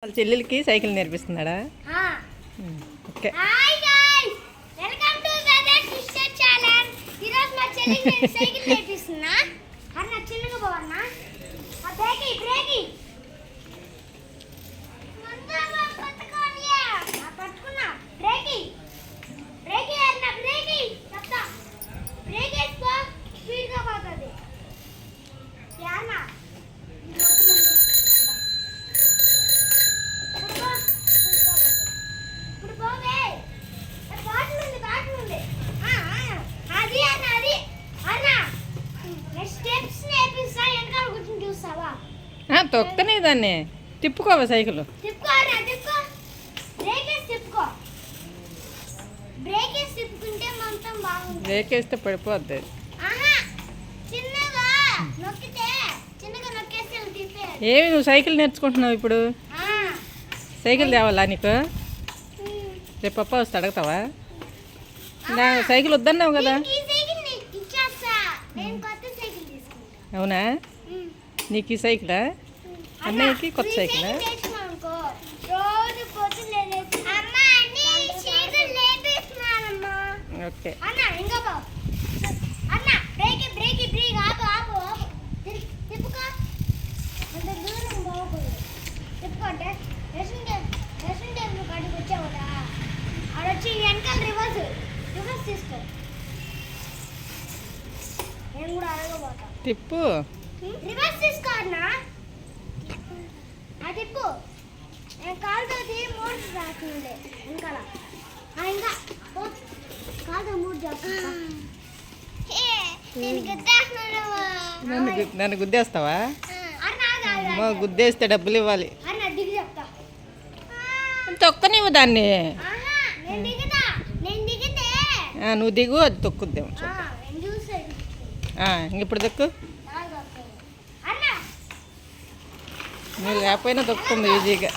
వాళ్ళ చెల్లెలకి సైకిల్ నేర్పిస్తున్నాడా? Okay. Hi guys, welcome to weather kids channel. ఈ రోజు మా చెల్లికి సైకిల్ నేర్పిస్తున్నా. అన్న చిన్నగా పోవన్న. ఆ బ్రేకి మందమా పట్టుకోనియా. ఆ పట్టుకున్నా. బ్రేకి అన్న బ్రేకి. చెప్తా. బ్రేక్ వేసుకో, స్పీడ్ గా పోతది. యానా తొక్కనే దాన్ని తిప్పుకోవా సైకిల్? బ్రేక్ వేస్తే పడిపోద్ది. ఏమి నువ్వు సైకిల్ నేర్చుకుంటున్నావు ఇప్పుడు? సైకిల్ తేవాలా నీకు? రేపు పప్ప వస్తే అడుగుతావా? నా సైకిల్ వద్దన్నావు కదా. అవునా? నీకు ఈ సైకిలా? అన్నయ్యకి కొత్త సైకిలా? ఓకే. వెనకాల రివర్స్ తీసుకో. నేను కూడా అడగబోతా. తిప్పు. రివర్స్ తీసుకో అన్న. ఆ తిప్పు. నేను కాలుతోటి మూడు రాస్తుండే వెనకాల. ఇంకా కాదు మూడు చేస్తా. నన్ను గుద్దేస్తావా? గుద్దేస్తే డబ్బులు ఇవ్వాలి. అన్న దిగి చెప్తా. తొక్కనివ్వు దాన్ని. నేను దిగితే నువ్వు దిగు, అది తొక్కుద్దేమో. ఇప్పుడు దొక్కు. నువ్వు లేకపోయినా తొక్కుంది ఈజీగా.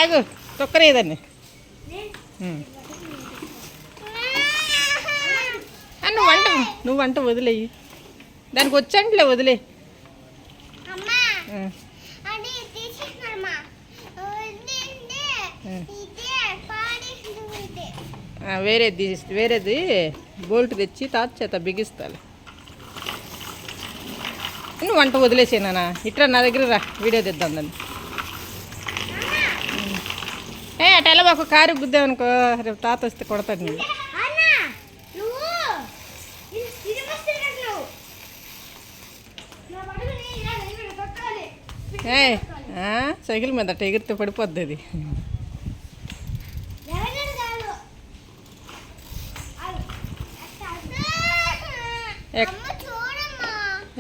ఆగు, తొక్కనేదాన్ని. నువ్వు వంట వదిలేయి. దానికి వచ్చంట్లే వదిలే. వేరేది బోల్ట్ తెచ్చి తాత చేత బిగిస్తాను. నువ్వు వంట వదిలేసేనా? ఇట్లా నా దగ్గర రా, వీడియో తెద్దాం దాన్ని. అటు వెళ్ళబాకు, కారు గుద్దామనుకో రేపు తాత వస్తే కొడతాడు నేను. సైకిల్ మీద అట్ట ఎగిరితే పడిపోద్ది అది.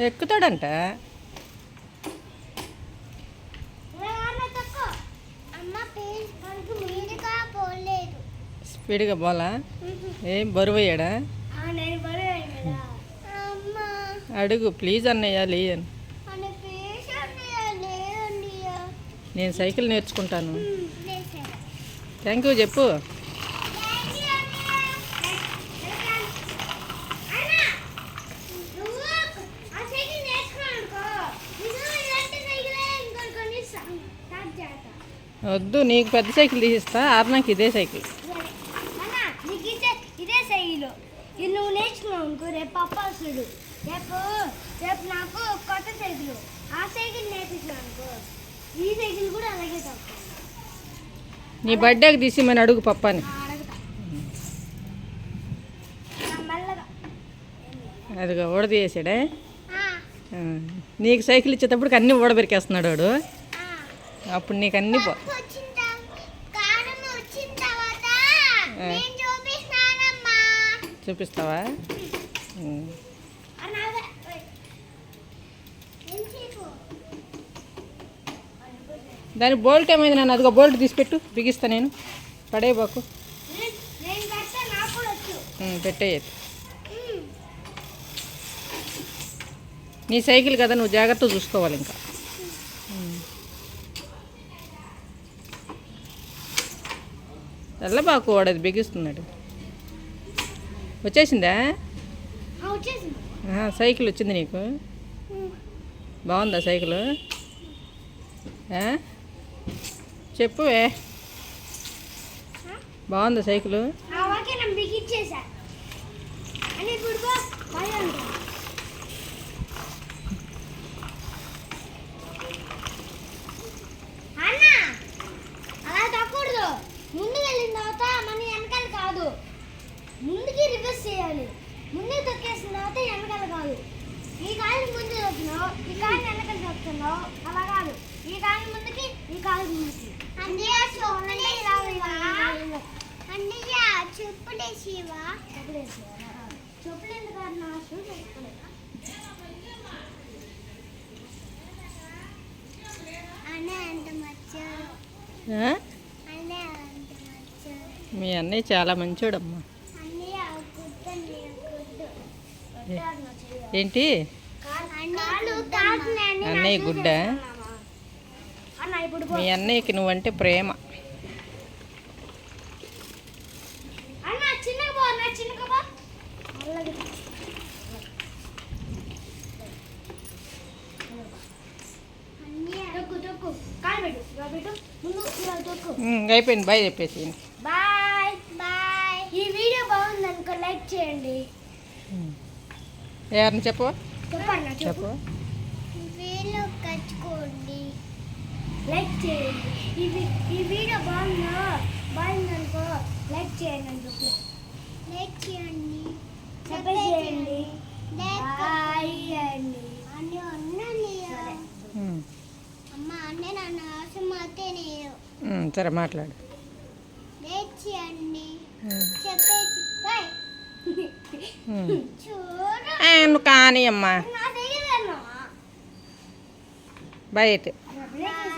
ఎక్కుతాడంట. స్పీడ్గా పోలా? ఏం బరువు అయ్యాడా? అడుగు ప్లీజ్ అన్నయ్య లేయని. నేను సైకిల్ నేర్చుకుంటాను. థ్యాంక్ యూ చెప్పు. వద్దు, నీకు పెద్ద సైకిల్ తీసిస్తా. నాకు ఇదే సైకిల్. ఇదే సైకిల్ నువ్వు నేర్చుకున్నావు అనుకో, రేపు పప్ప వస్తాడు. రేపు నాకు కొత్త సైకిల్, ఆ సైకిల్ నేర్పించాను అనుకో, ఈ సైకిల్ కూడా అలాగే తక్కువ. నీ బర్త్డేకి తీసి మన అడుగు పప్పని. అదిగా ఊడదీసాడే. నీకు సైకిల్ ఇచ్చేటప్పటికి అన్నీ ఊడబెరికేస్తున్నాడు వాడు. అప్పుడు నీకు అన్నీ చూపిస్తావా? దాని బోల్ట్ ఏమైంది నన్ను? అదిగో బోల్ట్ తీసిపెట్టు, బిగిస్తా నేను. పడేయబాకు, పెట్టేయదు. నీ సైకిల్ కదా, నువ్వు జాగ్రత్తగా చూసుకోవాలి. ఇంకా వెళ్ళబాకు, వాడు అది బిగిస్తున్నాడు. వచ్చేసిందా సైకిల్? వచ్చింది నీకు? బాగుందా సైకిల్? చెప్పువే బాగుందా సైకిలు ఓకే నేను బిగిచ్చేసా అని ఇప్పుడు భయం ఉంటుంది. అన్న అలా తక్కకూడదు. ముందుకు వెళ్ళిన తర్వాత మన వెనకాల కాదు, ముందుకి రివర్స్ చేయాలి. ముందుకు తొక్కేసిన తర్వాత వెనకాల కాదు. ఈ కాలు ముందు తొక్కున్నావు, ఈ కాలు వెనకాల తొక్కుతున్నావు. అలా కాదు, ఈ కాలు ముందుకి, ఈ కాలు ముందుకి. చెప్పులు ఎందుకు అన్నా? షూస్ వేసుకోలేదు. ఆ? మీ అన్నయ్య చాలా మంచోడమ్మా. ఏంటి అన్నయ్య గుడ్డ? మీ అన్నయ్యకి నువ్వంటే ప్రేమ. అయిపోయింది బాయ్ చెప్పేసి. Bye bye. ఈ వీడియో బాగుంది అనుకో లైక్ చేయండి. ఎవరిని చెప్పు చెప్పండి చెప్పు. వీడియో కట్టుకోండి, లైక్ చేయండి. ఈ వీడియో బాగుందనుకో లైక్ చేయండి అని చెప్పు. లైక్ చేయండి, సబ్స్క్రైబ్ చేయండి, బాయ్ అండి. అన్నీ ఉన్నాను అమ్మ, అన్నీ నన్ను ఆశమాతే నేను. సరే మాట్లాడు. లైక్ చేయండి, చెప్పేసి బాయ్. చూడు నువ్వు కానీ అమ్మా నా దగ్గర బాయ్ అయితే. బాయ్.